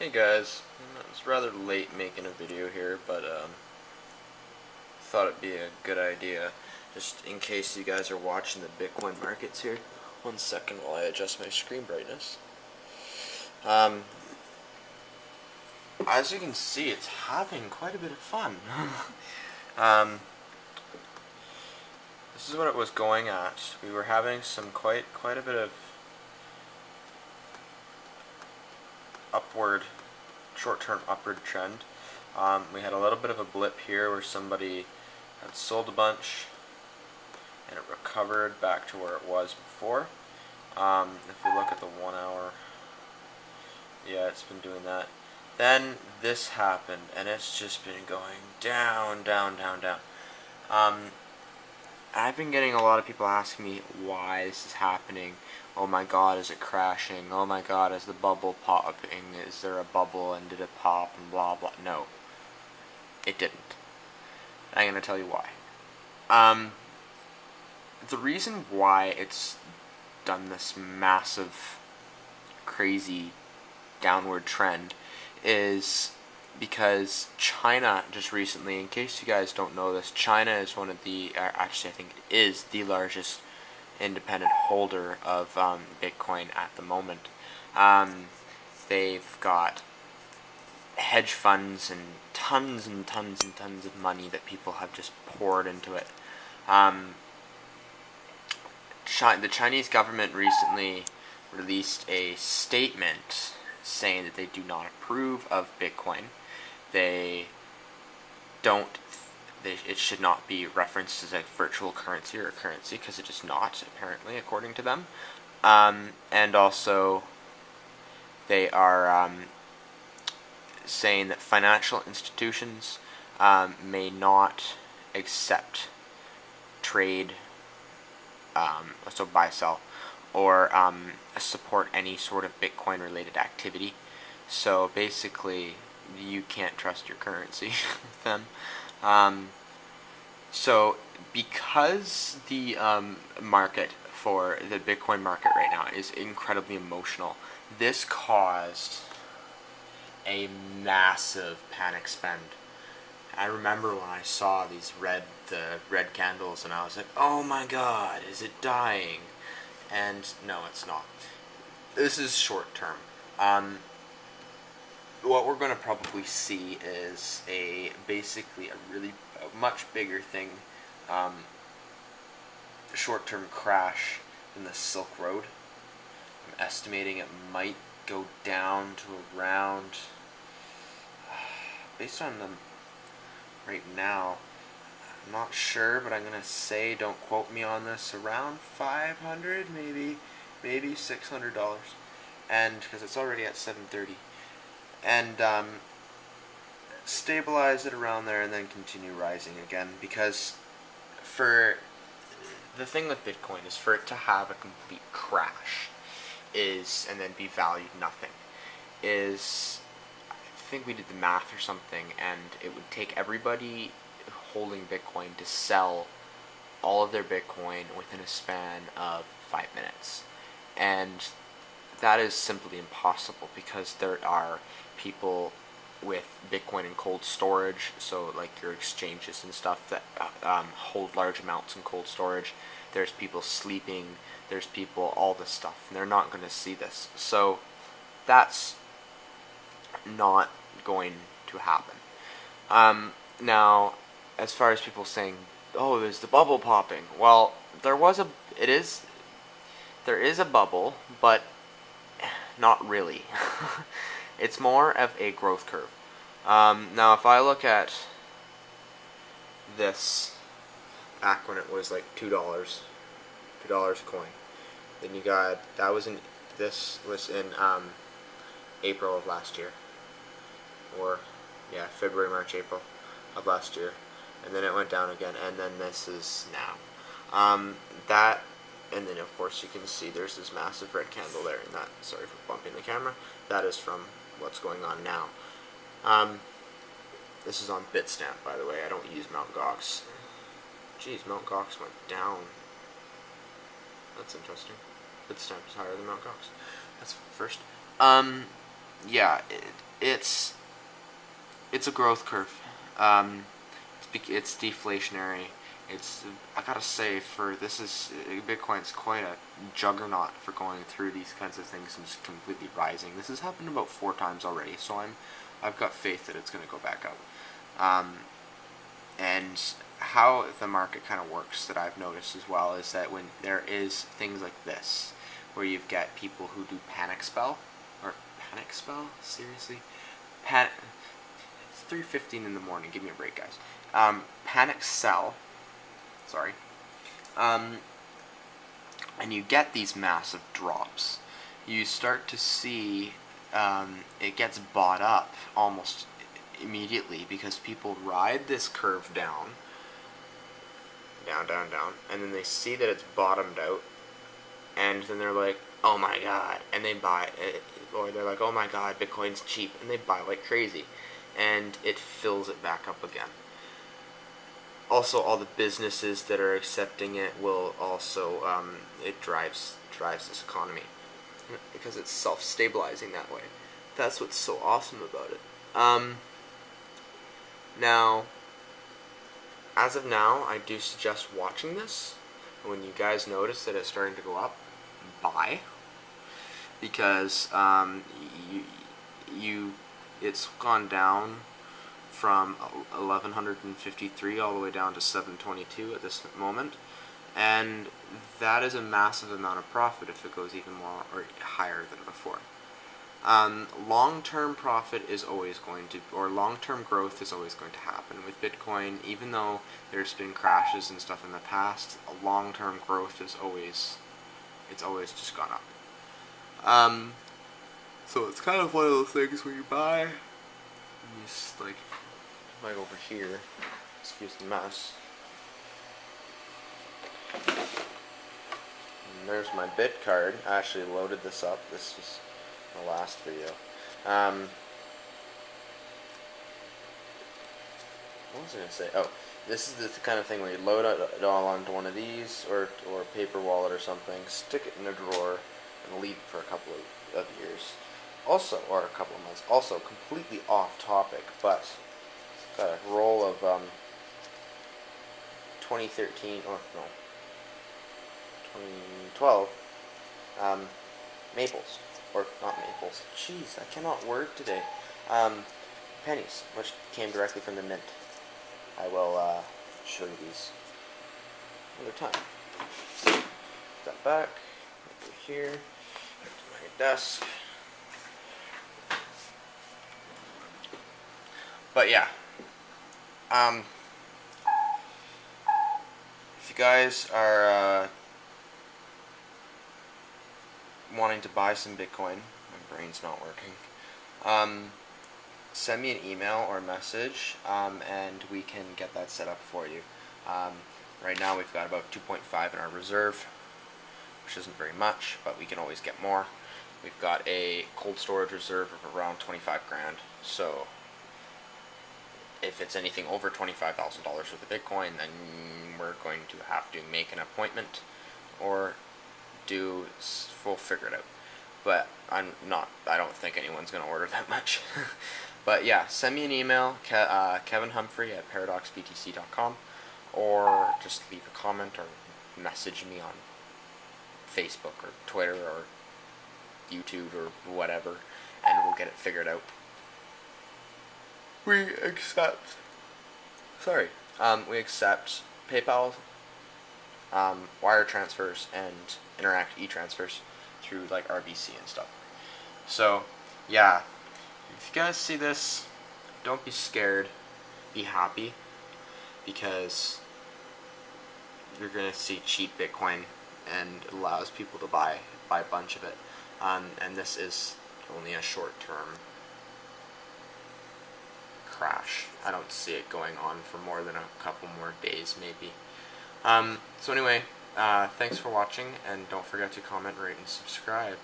Hey guys, it's rather late making a video here, but thought it'd be a good idea, just in case you guys are watching the Bitcoin markets here. 1 second while I adjust my screen brightness. As you can see, it's having quite a bit of fun. This is what it was going at. We were having some quite a bit of short-term upward trend. We had a little bit of a blip here where somebody had sold a bunch and it recovered back to where it was before. If we look at the 1 hour, yeah, it's been doing that. Then this happened and it's just been going down, down, down, down. I've been getting a lot of people asking me why this is happening. Oh my god, is it crashing? Oh my god, is the bubble popping? Is there a bubble and did it pop and blah blah? No, it didn't. I'm going to tell you why. The reason why it's done this massive, crazy downward trend is because China just recently, in case you guys don't know this, China is one of the, actually I think it is the largest independent holder of Bitcoin at the moment. They've got hedge funds and tons and tons and tons of money that people have just poured into it. The Chinese government recently released a statement saying that they do not approve of Bitcoin. It should not be referenced as a virtual currency or a currency, because it is not, apparently, according to them. And also, they are saying that financial institutions may not accept trade, so buy, sell, or support any sort of Bitcoin-related activity. So basically, you can't trust your currency with them. So because the market for the Bitcoin market right now is incredibly emotional, this caused a massive panic spend. I remember when I saw the red candles and I was like, oh my god, is it dying? And no, it's not. This is short term. What we're going to probably see is basically a much bigger thing, short-term crash in the Silk Road. I'm estimating it might go down to around, based on them right now, I'm not sure, but I'm going to say, don't quote me on this, around $500, maybe $600, and because it's already at 730. And stabilize it around there and then continue rising again, because for the thing with Bitcoin is for it to have a complete crash and then be valued nothing is, I think we did the math or something, and it would take everybody holding Bitcoin to sell all of their Bitcoin within a span of 5 minutes. And that is simply impossible, because there are people with Bitcoin in cold storage, so like your exchanges and stuff that hold large amounts in cold storage. There's people sleeping, there's people, all this stuff, and they're not going to see this. So that's not going to happen. Now, as far as people saying, oh, is the bubble popping? Well, there is a bubble, but not really. It's more of a growth curve. Now, if I look at this back when it was like $2 a coin, then you got, this was in April of last year, or yeah, February, March, April of last year, and then it went down again, and then this is now. And then of course you can see there's this massive red candle there, and that, sorry for bumping the camera, that is from what's going on now. This is on Bitstamp, by the way. I don't use Mt. Gox. Jeez, Mt. Gox went down. That's interesting. Bitstamp is higher than Mt. Gox. That's first. Yeah, it's a growth curve. It's deflationary. I gotta say, Bitcoin's quite a juggernaut for going through these kinds of things and just completely rising. This has happened about 4 times already, so I've got faith that it's going to go back up. And how the market kind of works that I've noticed as well is that when there is things like this, where you've got people who do panic spell, seriously, it's 3:15 in the morning. Give me a break, guys. Panic sell. Sorry. And you get these massive drops. You start to see it gets bought up almost immediately because people ride this curve down, and then they see that it's bottomed out, and then they're like, oh my god, and they buy it, or they're like, oh my god, Bitcoin's cheap, and they buy like crazy, and it fills it back up again. Also, all the businesses that are accepting it will also, it drives this economy because it's self-stabilizing that way. That's what's so awesome about it. Now, as of now, I do suggest watching this. When you guys notice that it's starting to go up, buy, because it's gone down from 1153 all the way down to 722 at this moment, and that is a massive amount of profit if it goes even more or higher than before. Long-term profit is always going to, or long-term growth is always going to happen with Bitcoin. Even though there's been crashes and stuff in the past, long-term growth is always just gone up. So it's kind of one of those things where you buy, and you just like over here, excuse the mess. And there's my bit card. I actually loaded this up. This was the last video. What was I going to say? Oh, this is the kind of thing where you load it all onto one of these, or a paper wallet or something, stick it in a drawer, and leave it for a couple of years. Also, or a couple of months. Also, completely off topic, but got a roll of 2013, or no, 2012 maples, or not maples. Jeez, I cannot word today. Pennies, which came directly from the mint. I will show you these another time. Put that back over here to my desk. But yeah, if you guys are wanting to buy some Bitcoin, my brain's not working, send me an email or a message, and we can get that set up for you. Right now we've got about 2.5 in our reserve, which isn't very much, but we can always get more. We've got a cold storage reserve of around 25 grand, so if it's anything over $25,000 worth of Bitcoin, then we're going to have to make an appointment or we'll figure it out. But I don't think anyone's going to order that much. But yeah, send me an email, kevinhumphrey at paradoxbtc.com, or just leave a comment or message me on Facebook or Twitter or YouTube or whatever, and we'll get it figured out. We accept PayPal, wire transfers, and Interact e-transfers through like RBC and stuff. So yeah, if you guys see this, don't be scared, be happy, because you're gonna see cheap Bitcoin, and it allows people to buy a bunch of it, and this is only a short-term crash. I don't see it going on for more than a couple more days, maybe. So anyway, thanks for watching, and don't forget to comment, rate, and subscribe.